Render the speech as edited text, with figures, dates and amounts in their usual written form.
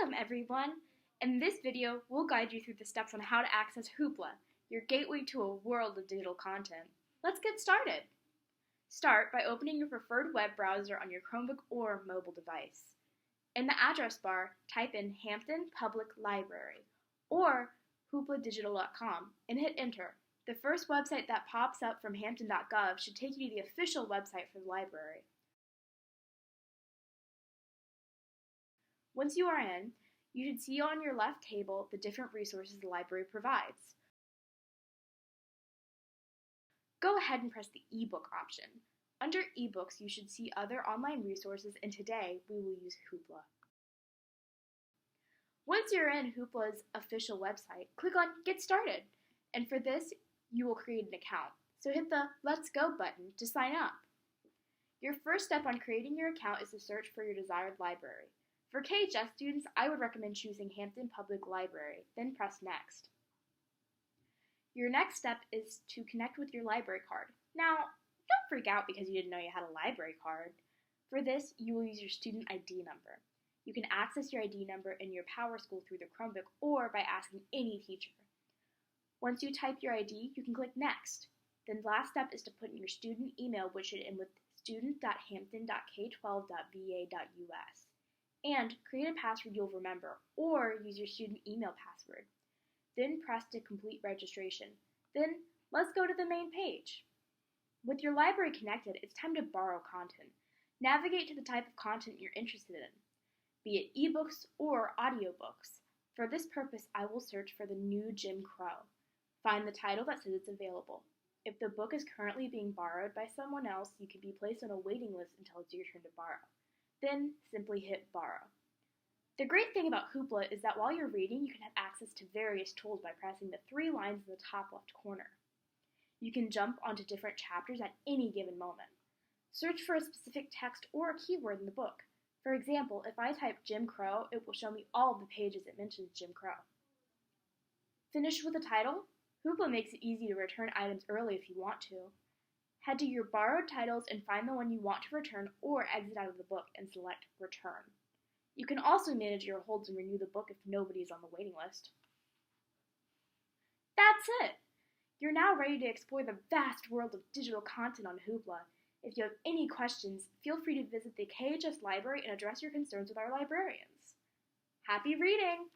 Welcome everyone! In this video, we'll guide you through the steps on how to access Hoopla, your gateway to a world of digital content. Let's get started! Start by opening your preferred web browser on your Chromebook or mobile device. In the address bar, type in Hampton Public Library or hoopladigital.com and hit enter. The first website that pops up from hampton.gov should take you to the official website for the library. Once you are in, you should see on your left table the different resources the library provides. Go ahead and press the ebook option. Under ebooks, you should see other online resources, and today we will use Hoopla. Once you're in Hoopla's official website, click on Get Started, and for this, you will create an account. So hit the Let's Go button to sign up. Your first step on creating your account is to search for your desired library. For KHS students, I would recommend choosing Hampton Public Library, then press Next. Your next step is to connect with your library card. Now, don't freak out because you didn't know you had a library card. For this, you will use your student ID number. You can access your ID number in your PowerSchool through the Chromebook or by asking any teacher. Once you type your ID, you can click Next. Then the last step is to put in your student email, which should end with student.hampton.k12.va.us. And create a password you'll remember, or use your student email password. Then press to complete registration. Then let's go to the main page. With your library connected, it's time to borrow content. Navigate to the type of content you're interested in, be it ebooks or audiobooks. For this purpose, I will search for the new Jim Crow. Find the title that says it's available. If the book is currently being borrowed by someone else, you can be placed on a waiting list until it's your turn to borrow. Then simply hit borrow. The great thing about Hoopla is that while you're reading, you can have access to various tools by pressing the 3 lines in the top left corner. You can jump onto different chapters at any given moment. Search for a specific text or a keyword in the book. For example, if I type Jim Crow, it will show me all of the pages that mentions Jim Crow. Finished with the title? Hoopla makes it easy to return items early if you want to. Head to your borrowed titles and find the one you want to return or exit out of the book and select Return. You can also manage your holds and renew the book if nobody is on the waiting list. That's it! You're now ready to explore the vast world of digital content on Hoopla. If you have any questions, feel free to visit the KHS library and address your concerns with our librarians. Happy reading!